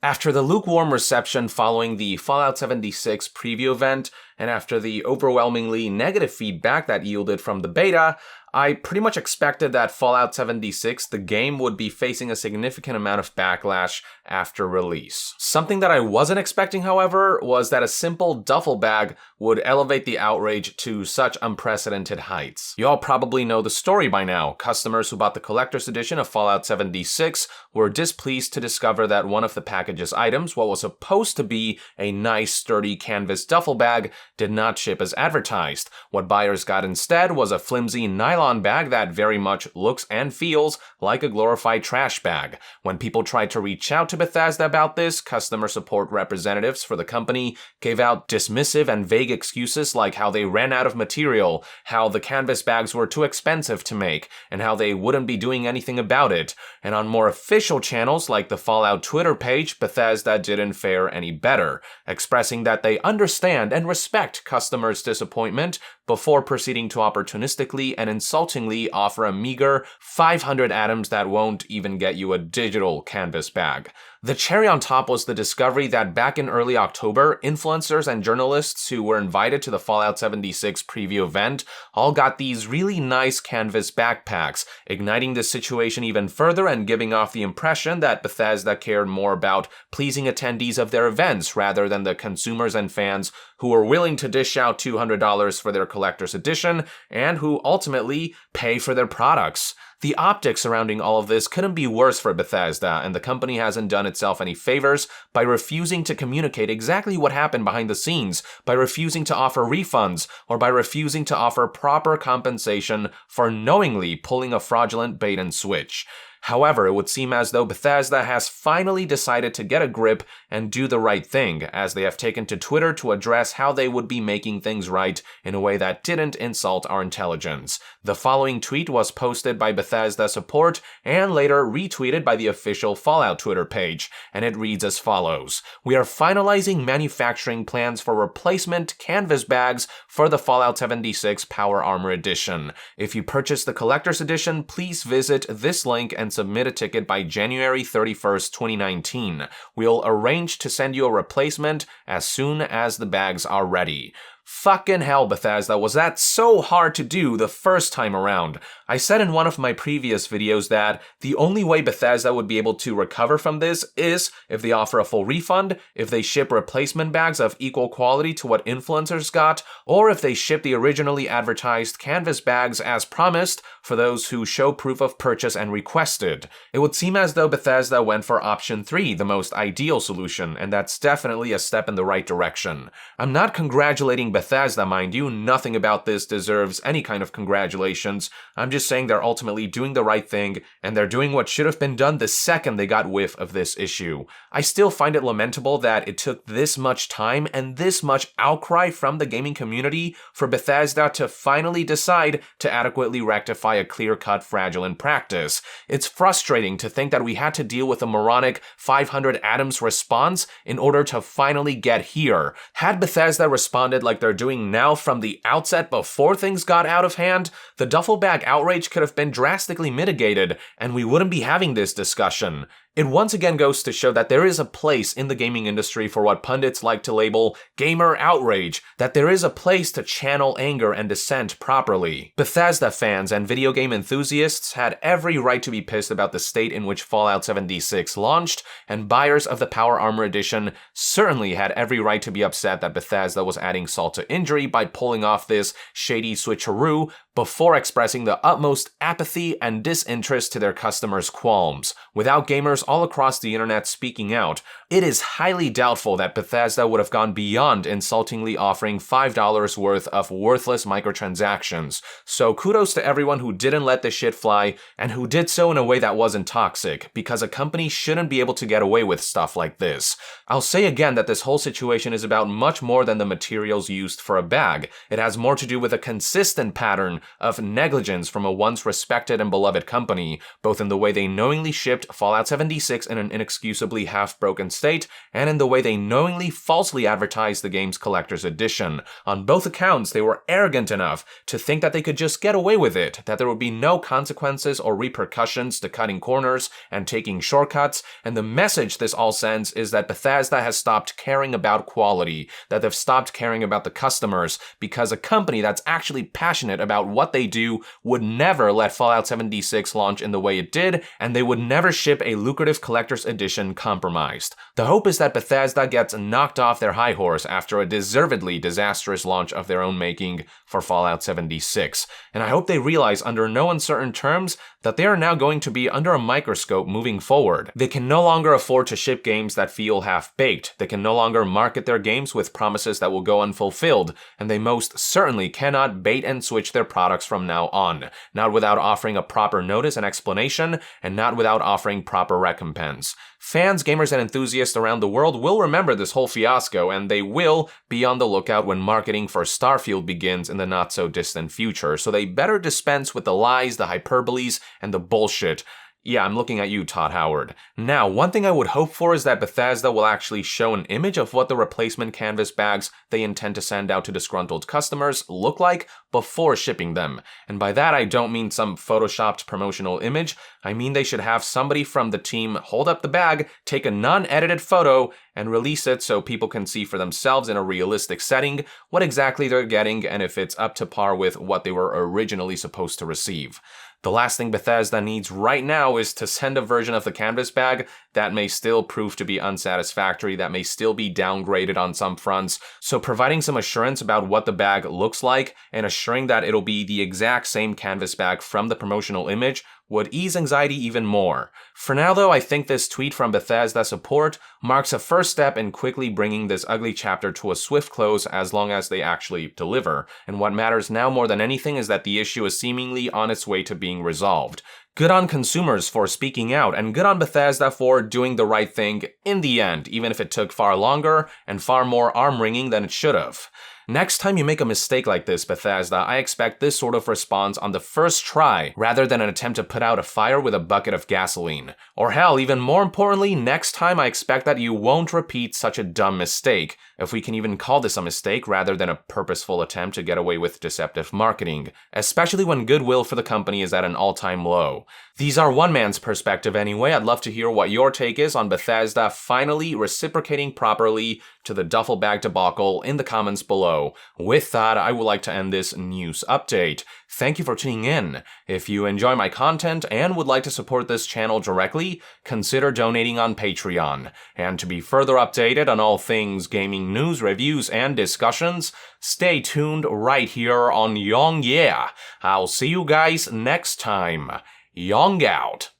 After the lukewarm reception following the Fallout 76 preview event, and after the overwhelmingly negative feedback that yielded from the beta, I pretty much expected that Fallout 76, the game, would be facing a significant amount of backlash after release. Something that I wasn't expecting, however, was that a simple duffel bag would elevate the outrage to such unprecedented heights. You all probably know the story by now. Customers who bought the collector's edition of Fallout 76 were displeased to discover that one of the package's items, what was supposed to be a nice, sturdy canvas duffel bag, did not ship as advertised. What buyers got instead was a flimsy nylon bag that very much looks and feels like a glorified trash bag. When people tried to reach out to Bethesda about this, customer support representatives for the company gave out dismissive and vague excuses like how they ran out of material, how the canvas bags were too expensive to make, and how they wouldn't be doing anything about it. And on more official channels like the Fallout Twitter page, Bethesda didn't fare any better, expressing that they understand and respect customers' disappointment before proceeding to opportunistically and insultingly offer a meager 500 atoms that won't even get you a digital canvas bag. The cherry on top was the discovery that back in early October, influencers and journalists who were invited to the Fallout 76 preview event all got these really nice canvas backpacks, igniting the situation even further and giving off the impression that Bethesda cared more about pleasing attendees of their events rather than the consumers and fans who were willing to dish out $200 for their collector's edition and who ultimately pay for their products. The optics surrounding all of this couldn't be worse for Bethesda, and the company hasn't done itself any favors by refusing to communicate exactly what happened behind the scenes, by refusing to offer refunds, or by refusing to offer proper compensation for knowingly pulling a fraudulent bait and switch. However, it would seem as though Bethesda has finally decided to get a grip and do the right thing, as they have taken to Twitter to address how they would be making things right in a way that didn't insult our intelligence. The following tweet was posted by Bethesda support and later retweeted by the official Fallout Twitter page, and it reads as follows: "We are finalizing manufacturing plans for replacement canvas bags for the Fallout 76 Power Armor Edition. If you purchase the collector's edition, please visit this link and submit a ticket by January 31st, 2019. We'll arrange to send you a replacement as soon as the bags are ready." Fucking hell, Bethesda, was that so hard to do the first time around? I said in one of my previous videos that the only way Bethesda would be able to recover from this is if they offer a full refund, if they ship replacement bags of equal quality to what influencers got, or if they ship the originally advertised canvas bags as promised for those who show proof of purchase and requested. It would seem as though Bethesda went for option 3, the most ideal solution, and that's definitely a step in the right direction. I'm not congratulating Bethesda, mind you, nothing about this deserves any kind of congratulations. I'm just saying they're ultimately doing the right thing, and they're doing what should have been done the second they got whiff of this issue. I still find it lamentable that it took this much time and this much outcry from the gaming community for Bethesda to finally decide to adequately rectify a clear-cut fraudulent practice. It's frustrating to think that we had to deal with a moronic 500 atoms response in order to finally get here. Had Bethesda responded like they're doing now from the outset before things got out of hand, the duffel bag outrage could have been drastically mitigated, and we wouldn't be having this discussion. It once again goes to show that there is a place in the gaming industry for what pundits like to label gamer outrage, that there is a place to channel anger and dissent properly. Bethesda fans and video game enthusiasts had every right to be pissed about the state in which Fallout 76 launched, and buyers of the Power Armor Edition certainly had every right to be upset that Bethesda was adding salt to injury by pulling off this shady switcheroo before expressing the utmost apathy and disinterest to their customers' qualms. Without gamers all across the internet speaking out, it is highly doubtful that Bethesda would have gone beyond insultingly offering $5 worth of worthless microtransactions. So kudos to everyone who didn't let this shit fly, and who did so in a way that wasn't toxic, because a company shouldn't be able to get away with stuff like this. I'll say again that this whole situation is about much more than the materials used for a bag. It has more to do with a consistent pattern of negligence from a once respected and beloved company, both in the way they knowingly shipped Fallout 76 76 in an inexcusably half-broken state, and in the way they knowingly falsely advertised the game's collector's edition. On both accounts, they were arrogant enough to think that they could just get away with it, that there would be no consequences or repercussions to cutting corners and taking shortcuts, and the message this all sends is that Bethesda has stopped caring about quality, that they've stopped caring about the customers, because a company that's actually passionate about what they do would never let Fallout 76 launch in the way it did, and they would never ship a lucrative collector's edition compromised. The hope is that Bethesda gets knocked off their high horse after a deservedly disastrous launch of their own making for Fallout 76, and I hope they realize under no uncertain terms that they are now going to be under a microscope moving forward. They can no longer afford to ship games that feel half-baked, they can no longer market their games with promises that will go unfulfilled, and they most certainly cannot bait and switch their products from now on, not without offering a proper notice and explanation, and not without offering proper recompense. Fans, gamers, and enthusiasts around the world will remember this whole fiasco, and they will be on the lookout when marketing for Starfield begins in the not-so-distant future, so they better dispense with the lies, the hyperboles, and the bullshit. Yeah, I'm looking at you, Todd Howard. Now, one thing I would hope for is that Bethesda will actually show an image of what the replacement canvas bags they intend to send out to disgruntled customers look like before shipping them. And by that, I don't mean some photoshopped promotional image. I mean they should have somebody from the team hold up the bag, take a non-edited photo, and release it so people can see for themselves in a realistic setting what exactly they're getting and if it's up to par with what they were originally supposed to receive. The last thing Bethesda needs right now is to send a version of the canvas bag that may still prove to be unsatisfactory, that may still be downgraded on some fronts, so providing some assurance about what the bag looks like and assuring that it'll be the exact same canvas bag from the promotional image would ease anxiety even more. For now though, I think this tweet from Bethesda support marks a first step in quickly bringing this ugly chapter to a swift close as long as they actually deliver, and what matters now more than anything is that the issue is seemingly on its way to being resolved. Good on consumers for speaking out, and good on Bethesda for doing the right thing in the end, even if it took far longer and far more arm-wringing than it should have. Next time you make a mistake like this, Bethesda, I expect this sort of response on the first try, rather than an attempt to put out a fire with a bucket of gasoline. Or hell, even more importantly, next time I expect that you won't repeat such a dumb mistake, if we can even call this a mistake rather than a purposeful attempt to get away with deceptive marketing, especially when goodwill for the company is at an all-time low. These are one man's perspective anyway. I'd love to hear what your take is on Bethesda finally reciprocating properly to the duffel bag debacle in the comments below. With that, I would like to end this news update. Thank you for tuning in. If you enjoy my content and would like to support this channel directly, consider donating on Patreon. And to be further updated on all things gaming news, reviews, and discussions, stay tuned right here on Yong Yeah. I'll see you guys next time. Yong out.